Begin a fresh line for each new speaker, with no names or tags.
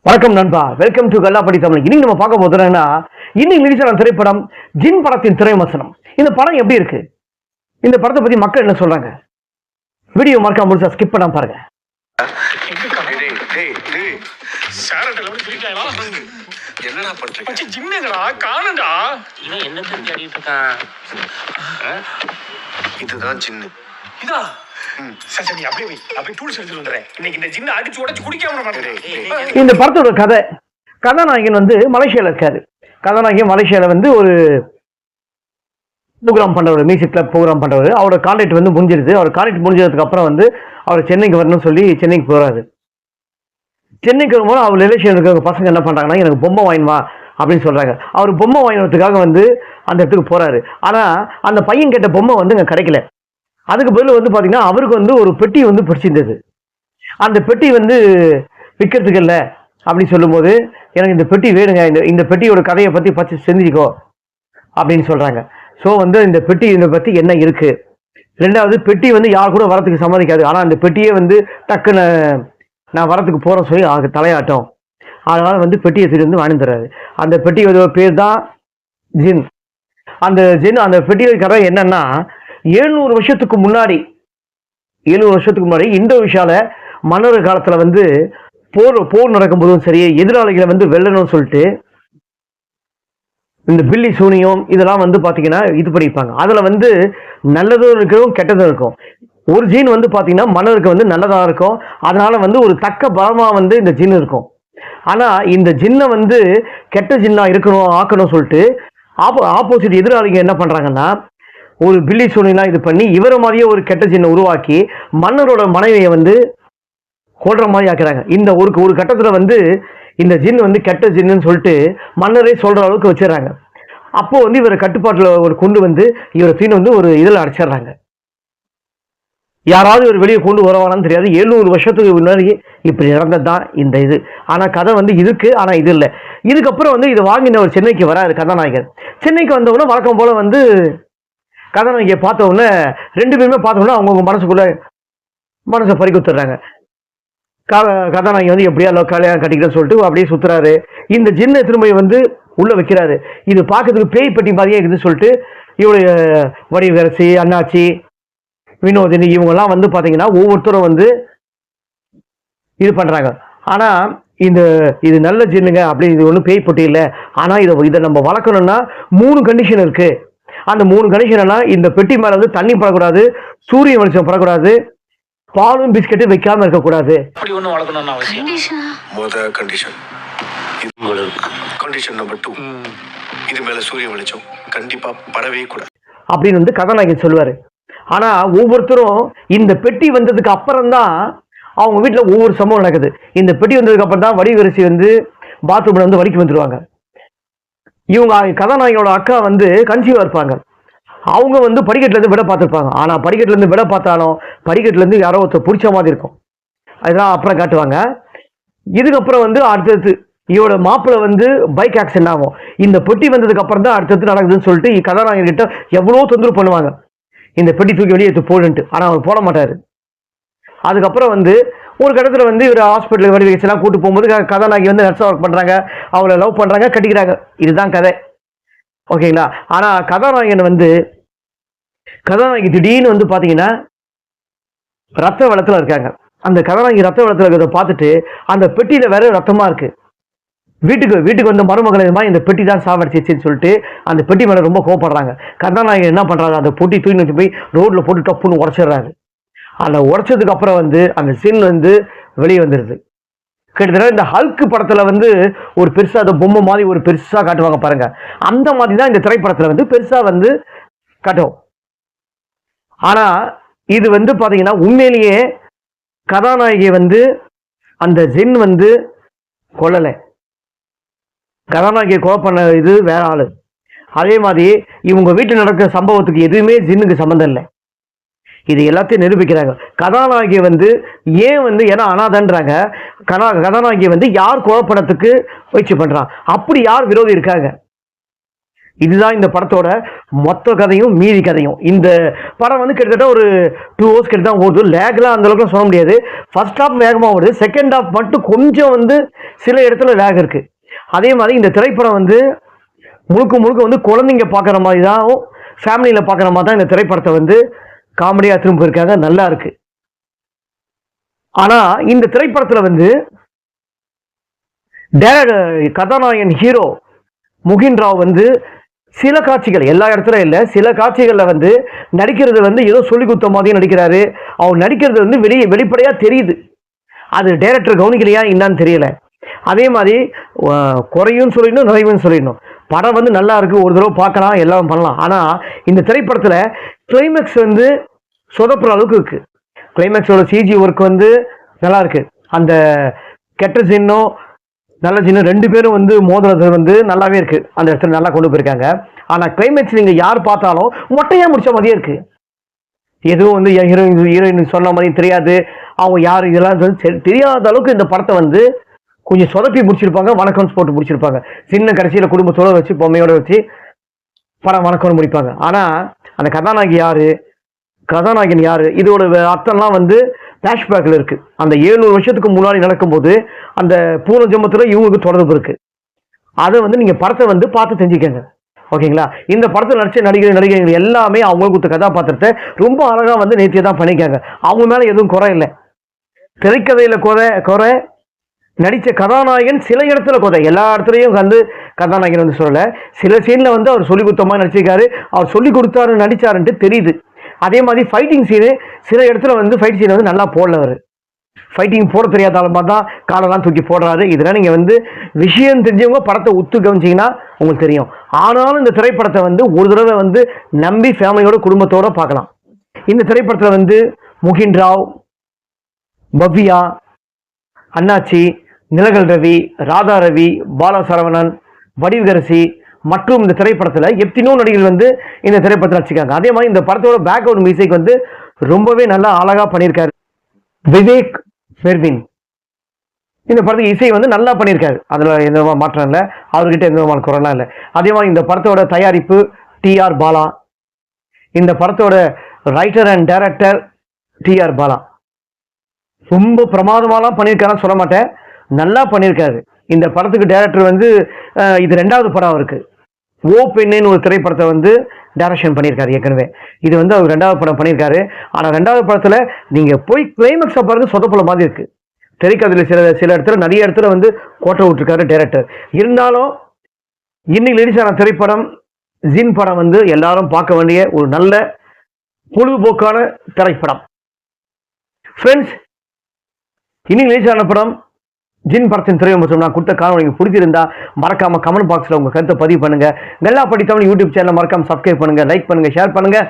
வணக்கம் நண்பா, welcome to கல்லாப்படி Tamil. இன்னைக்கு நம்ம பார்க்க போதுன்னா இன்னைக்கு ரிலீஸ் திரைப்படம் ஜின் படத்தின் திரைவசனம். இந்த படம் எப்படி இருக்கு, இந்த படத்தை பத்தி மக்கள் என்ன சொல்றாங்க, வீடியோ மறக்காம முழுசா ஸ்கிப் பண்ணாம பாருங்க.
என்னடா பண்றீங்க? ஜின்னங்கடா காணடா.
இவன் என்ன தேடிட்டு இருக்கான்?
இதுதான் ஜின்னு.
இதா
சரி நீ அப்படியே டூல்ஸ் எடுத்துட்டு வந்துறேன். இன்னைக்கு இந்த ஜின்னை அடிச்சு உடைச்சு குடிக்காம மாட்டேன்.
இந்த படத்தோட கதாநாயகன் மலேசியால இருக்காரு. கதாநாயகன் மலேசியால ஒரு ப்ரோக்ராம் பண்றவர், மியூசிக் கிளப் ப்ரோக்ராம் பண்றவர். அவரோட கான்ட்ராக்ட் முடிஞ்சிருது. அவர் கான்ட்ராக்ட் முடிஞ்சதுக்கு அப்புறம் அவர் சென்னைக்கு வரணும்னு சொல்லி சென்னைக்கு போறாரு. சென்னைக்கு வரும்போது அவர் ரிலேஷன் இருக்கிற பசங்க என்ன பண்றாங்கன்னா, எனக்கு பொம்மை வாங்கினுவா அப்படின்னு சொல்றாங்க. அவர் பொம்மை வாங்கினதுக்காக அந்த இடத்துக்கு போறாரு. ஆனா அந்த பையன் கேட்ட பொம்மை இங்க கிடைக்கல. அதுக்கு பதில் பாத்தீங்கன்னா அவருக்கு ஒரு பெட்டி பிடிச்சிருந்தது. அந்த பெட்டி விற்கிறதுக்கு இல்லை அப்படின்னு சொல்லும் போது, எனக்கு இந்த பெட்டி வேணுங்க, இந்த பெட்டியோட கதையை பத்தி செஞ்சுக்கோ அப்படின்னு சொல்றாங்க. ஸோ இந்த பெட்டி பத்தி என்ன இருக்கு, ரெண்டாவது பெட்டி யார் கூட வரத்துக்கு சம்மதிக்காது. ஆனா அந்த பெட்டியே டக்குன்னு நான் வரத்துக்கு போறேன்னு சொல்லி அவருக்கு தலையாட்டம். அதனால பெட்டியை திரும்பி வாங்கி தர்றாரு. அந்த பெட்டியோட பேர் தான் ஜின். அந்த பெட்டியோட கதை என்னன்னா, 700 வருஷத்துக்கு முன்னாடி இந்தோனேஷியால மன்னர் காலத்துல போர் நடக்கும் போதும் சரி, எதிராளிகளை வெல்லணும்னு சொல்லிட்டு இந்த பில்லி சூனியம் இதெல்லாம் பாத்தீங்கன்னா இது பண்ணிப்பாங்க. அதுல நல்லதும் இருக்கும் கெட்டதும் இருக்கும். ஒரு ஜீன் பாத்தீங்கன்னா மன்னருக்கு நல்லதா இருக்கும். அதனால ஒரு தக்க பலமா இந்த ஜின் இருக்கும். ஆனா இந்த ஜின்னை கெட்ட ஜின்னா இருக்கணும் ஆக்கணும் சொல்லிட்டு ஆப்போசிட் எதிராளிங்க என்ன பண்றாங்கன்னா, ஒரு பில்லி சூனியெல்லாம் இது பண்ணி இவரை மாதிரியே ஒரு கெட்ட ஜின்னை உருவாக்கி மன்னரோட மனைவியை கொல்ற மாதிரி ஆக்குறாங்க. இந்த ஒரு கட்டத்துல இந்த ஜின் கெட்ட ஜின்னு சொல்லிட்டு மன்னரே சொல்ற அளவுக்கு வச்சிடறாங்க. அப்போ இவரை கட்டுப்பாட்டுல கொண்டு இவரை தீன் ஒரு இதில் அடைச்சிடுறாங்க. யாராவது ஒரு வெளியே கொண்டு வரவானான்னு தெரியாது. 700 வருஷத்துக்கு முன்னாடி இப்படி நடந்ததுதான் இந்த இது. ஆனா கதை இருக்கு, ஆனா இது இல்லை. இதுக்கப்புறம் இதை வாங்கின ஒரு சென்னைக்கு வராரு கதாநாயகர். சென்னைக்கு வந்தவுடனே வழக்கம் போல கதாநாயகியை பார்த்த உடனே ரெண்டு பேருமே பார்த்த உடனே அவங்கவுங்க மனசை பறி கொடுத்துட்றாங்க. கதாநாயகி எப்படியா கல்யாணம் கட்டிக்கிட்டேன்னு சொல்லிட்டு அப்படியே சுத்துறாரு. இந்த ஜின்னை திரும்ப உள்ள வைக்கிறாரு. இது பார்க்கறதுக்கு பேய் பெட்டி மாதிரியே இருக்குதுன்னு சொல்லிட்டு இவருடைய வடிவரசி, அண்ணாச்சி, வினோதினி இவங்கெல்லாம் பாத்தீங்கன்னா ஒவ்வொருத்தரும் இது பண்றாங்க. ஆனா இது நல்ல ஜின்னுங்க அப்படி, இது ஒன்றும் பேய் பொட்டி இல்லை. ஆனா இதை நம்ம வளர்க்கணும்னா 3 கண்டிஷன் இருக்கு. அந்த 3 கண்டிஷன், இந்த பெட்டி மேல தண்ணி படக்கூடாது, சூரிய வெளிச்சம் படக்கூடாது, பாலும் பிஸ்கட்டும் வைக்காம இருக்கக்கூடாது.
அப்படி ஒண்ணு வளர்க்கணும்னு அவசியம்.
முதல் கண்டிஷன். கண்டிஷன் நம்பர் 2, இது மேல சூரிய வெளிச்சம் கண்டிப்பா படவே கூடாது
அப்படின்னு கதாநாயகன் சொல்லுவாரு. ஆனா ஒவ்வொருத்தரும் இந்த பெட்டி வந்ததுக்கு அப்புறம் தான் அவங்க வீட்டுல ஒவ்வொரு சம்பவம் நடக்குது. இந்த பெட்டி வந்ததுக்கு அப்புறம் தான் வடிவரிசி பாத்ரூம்ல வலிக்கு வந்துருவாங்க. இவங்க கதாநாயகனோட அக்கா கன்சீவா இருப்பாங்க. அவங்க படிக்கட்டுல இருந்து விட பார்த்துருப்பாங்க. ஆனா படிக்கட்டுல இருந்து விட பார்த்தாலும் படிக்கட்டுல இருந்து யாரோ ஒருத்தர் பிடிச்ச மாதிரி இருக்கும். அதெல்லாம் அப்புறம் காட்டுவாங்க. இதுக்கப்புறம் அடுத்தடுத்து இவரோட மாப்பிள்ள பைக் ஆக்சிடென்ட் ஆகும். இந்த பெட்டி வந்ததுக்கு அப்புறம் தான் அடுத்தடுத்து நடக்குதுன்னு சொல்லிட்டு கதாநாயகன் கிட்ட எவ்வளவு தொந்தரவு பண்ணுவாங்க, இந்த பெட்டி தூக்கி வெளியே எடுத்து போடுன்ட்டு. ஆனா அவர் போட மாட்டாரு. அதுக்கப்புறம் ஒரு கடத்துல இவர் ஹாஸ்பிட்டல் வடிவெல்லாம் கூட்டு போகும்போது கதாநாயகி நர்ஸா ஒர்க் பண்றாங்க, அவளை லவ் பண்றாங்க, கட்டிக்கிறாங்க. இதுதான் கதை, ஓகேங்களா? ஆனா கதாநாயகன் கதாநாயகி திடீர்னு பாத்தீங்கன்னா ரத்த வெள்ளத்துல இருக்காங்க. அந்த கதாநாயகி ரத்த வெள்ளத்துல இருக்கிறத பார்த்துட்டு அந்த பெட்டியில வேற ரத்தமா இருக்கு. வீட்டுக்கு மருமகளை மாதிரி இந்த பெட்டி தான் சாவடிச்சிச்சுன்னு சொல்லிட்டு அந்த பெட்டி மேல ரொம்ப கோவப்படுறாங்க. கதாநாயகன் என்ன பண்றாரு, அந்த பொட்டி தூக்கி வச்சு போய் ரோட்ல போட்டு டப்புன்னு உடைச்சிடுறாரு. அந்த உடைச்சதுக்கு அப்புறம் அந்த சீன் வெளியே வந்துருது. கிட்டத்தட்ட இந்த ஹல்க் படத்துல ஒரு பெருசா அந்த பொம்மை மாதிரி ஒரு பெருசா காட்டுவாங்க பாருங்க, அந்த மாதிரி தான் இந்த திரைப்படத்துல பெருசா காட்டும். ஆனா இது பாத்தீங்கன்னா உண்மையிலேயே கதாநாயகி அந்த ஜின் கொல்லலை. கதாநாயகியை கொலை பண்ண இது வேற ஆளு. அதே மாதிரி இவங்க வீட்டில் நடக்கிற சம்பவத்துக்கு எதுவுமே ஜின்னுக்கு சம்மந்தம் இல்லை. இது எல்லாத்தையும் நிரூபிக்கிறாங்க. கதாநாயகி ஏன் ஏன்னா அனாதன்றாங்க. கதாநாயகி யார் குழப்பணத்துக்கு முயற்சி பண்றான், அப்படி யார் விரோதி இருக்காங்க? இதுதான் இந்த படத்தோட மொத்த கதையும் மீதி கதையும். இந்த படம் வந்து கிட்டத்தட்ட ஒரு 2 hours கிட்ட தான் ஓடுது. லேக்லாம் அந்த அளவுக்கு சொல்ல முடியாது. ஃபர்ஸ்ட் ஹாஃப் வேகமாக ஓடுது, செகண்ட் ஹாஃப் மட்டும் கொஞ்சம் வந்து சில இடத்துல லேக் இருக்கு. அதே மாதிரி இந்த திரைப்படம் வந்து முழுக்க முழுக்க வந்து குழந்தைங்க பார்க்குற மாதிரி தான், ஃபேமிலியில் பார்க்குற மாதிரி தான் இந்த திரைப்படத்தை வந்து காமெடியாக திரும்ப இருக்காங்க. நல்லா இருக்கு. ஆனால் இந்த திரைப்படத்தில் வந்து கதாநாயகன் ஹீரோ முகின் ராவ் வந்து சில காட்சிகள், எல்லா இடத்துல இல்லை, சில காட்சிகளில் வந்து நடிக்கிறது வந்து ஏதோ சொல்லி கொடுத்த மாதிரியும் நடிக்கிறாரு. அவர் நடிக்கிறது வந்து வெளிப்படையாக தெரியுது. அது டைரக்டர் கவனிக்கலையா என்னன்னு தெரியல. அதே மாதிரி குறையும் சொல்லிடணும், நிறைவும் சொல்லிடணும். படம் வந்து நல்லா இருக்கு, ஒரு தடவை பார்க்கலாம், எல்லாம் பண்ணலாம். ஆனால் இந்த திரைப்படத்தில் கிளைமேக்ஸ் வந்து சொதப்புற அளவுக்கு இருக்கு. கிளைமேக்ஸோட சிஜி ஒர்க் வந்து நல்லா இருக்கு. அந்த கெட்ட சின்னம் நல்ல சின்னம் 2 பேரும் வந்து மோதுறது வந்து நல்லாவே இருக்கு. அந்த இடத்துல நல்லா கொண்டு போயிருக்காங்க. ஆனால் கிளைமேக்ஸ் நீங்க யார் பார்த்தாலும் மொட்டையா முடிச்ச மாதிரியே இருக்கு. எதுவும் வந்து ஹீரோயின் சொன்ன மாதிரி தெரியாது. அவங்க யார் இதெல்லாம் தெரியாத அளவுக்கு இந்த படத்தை வந்து கொஞ்சம் சொதப்பி முடிச்சிருப்பாங்க. வணக்கம்ஸ் போட்டு முடிச்சிருப்பாங்க. சின்ன கடைசியில் குடும்பத்தோட வச்சு பொம்மையோட வச்சு படம் வணக்கம்னு முடிப்பாங்க. ஆனால் அந்த கதாநாயகன் யாரு, இதோட அர்த்தம்லாம் வந்து ஃப்ளாஷ்பேக்கில் இருக்கு. அந்த 700 வருஷத்துக்கு முன்னாடி நடக்கும்போது அந்த பூர்வ ஜென்மத்தில் இவங்களுக்கு தொடர்பு இருக்கு. அதை வந்து நீங்க படத்தை வந்து பார்த்து தெரிஞ்சுக்கங்க. ஓகேங்களா? இந்த படத்தில் நடிச்ச நடிகர்கள் எல்லாமே அவங்களுக்கு கொடுத்த கதாபாத்திரத்தை ரொம்ப அழகா வந்து நேர்த்தியா தான் பண்ணிக்காங்க. அவங்க மேல எதுவும் குறை இல்லை. திரைக்கதையில குறை, நடித்த கதாநாயகன் சில இடத்துல குறை, எல்லா இடத்துலையும் வந்து கதாநாயகன் வந்து சொல்லலை. சில சீன்ல வந்து அவர் சொல்லி கொடுத்த மாதிரி நடிச்சிருக்காரு. அவர் சொல்லி கொடுத்தாரு நடிச்சாருன்ட்டு தெரியுது. அதே மாதிரி ஃபைட்டிங் சீனு சில இடத்துல வந்து ஃபைட் சீன் வந்து நல்லா போடல. அவர் ஃபைட்டிங் போட தெரியாத மாதிரி தான் காலெல்லாம் தூக்கி போடுறாரு. இதெல்லாம் நீங்கள் வந்து விஷயம் தெரிஞ்சவங்க படத்தை ஒத்து கவனிச்சிங்கன்னா உங்களுக்கு தெரியும். ஆனாலும் இந்த திரைப்படத்தை வந்து ஒரு தடவை வந்து நம்பி ஃபேமிலியோட குடும்பத்தோட பார்க்கலாம். இந்த திரைப்படத்தில் வந்து முகின் ராவ், பவ்யா, அண்ணாச்சி, நிலகல் ரவி, ராதா ரவி, பாலா சரவணன், வடிவகரசி மற்றும் இந்த திரைப்படத்தில் எத்தனோ நடிகர்கள் வந்து இந்த திரைப்படத்தில் நடிச்சிருக்காங்க. அதே மாதிரி இந்த படத்தோட பேக்ரவுண்ட் மியூசிக் வந்து ரொம்பவே நல்லா அழகா பண்ணியிருக்காரு விவேக் பெர்வின். இந்த படத்துக்கு இசை வந்து நல்லா பண்ணியிருக்காரு. அதில் எந்த மாற்றம் இல்லை, அவர்கிட்ட எந்த விதமான குறைலாம் இல்லை. அதே மாதிரி இந்த படத்தோட தயாரிப்பு TR பாலா. இந்த படத்தோட writer and director TR Bala. ரொம்ப பிரமாதமாலாம் பண்ணியிருக்காருன்னு சொல்ல மாட்டேன், நல்லா பண்ணியிருக்காரு. இந்த படத்துக்கு டைரக்டர் வந்து இது 2வது படம் இருக்கு. ஓ பெண்ணேன்னு ஒரு திரைப்படத்தை வந்து டைரக்ஷன் பண்ணியிருக்காரு ஏற்கனவே. இது வந்து அவர் 2வது படம் பண்ணியிருக்காரு. ஆனால் 2வது படத்தில் நீங்கள் போய் கிளைமேக்ஸை பாருங்க, சொதப்பல மாதிரி இருக்கு. திரைக்கதையில் சில இடத்துல நிறைய இடத்துல வந்து கோட்டை விட்டுருக்காரு டைரக்டர். இருந்தாலும் இன்னைக்கு ரிலீஸ் ஆன திரைப்படம் ஜின் படம் வந்து எல்லாரும் பார்க்க வேண்டிய ஒரு நல்ல பொழுதுபோக்கான திரைப்படம். ஃப்ரெண்ட்ஸ், இன்னைக்கு ரிலீஸ் ஆன படம் ஜின் படத்தின் திரையரங்கம். நான் கொடுத்த காரணம் உங்களுக்கு பிடிச்சிருந்தா மறக்காம கமெண்ட் பாக்ஸ்ல உங்க கருத்தை பதிவு பண்ணுங்க. கல்லா பட்டி தமிழ் யூடியூப் சேனல் மறக்காம சப்ஸ்கிரைப் பண்ணுங்க, லைக் பண்ணுங்க, ஷேர் பண்ணுங்க.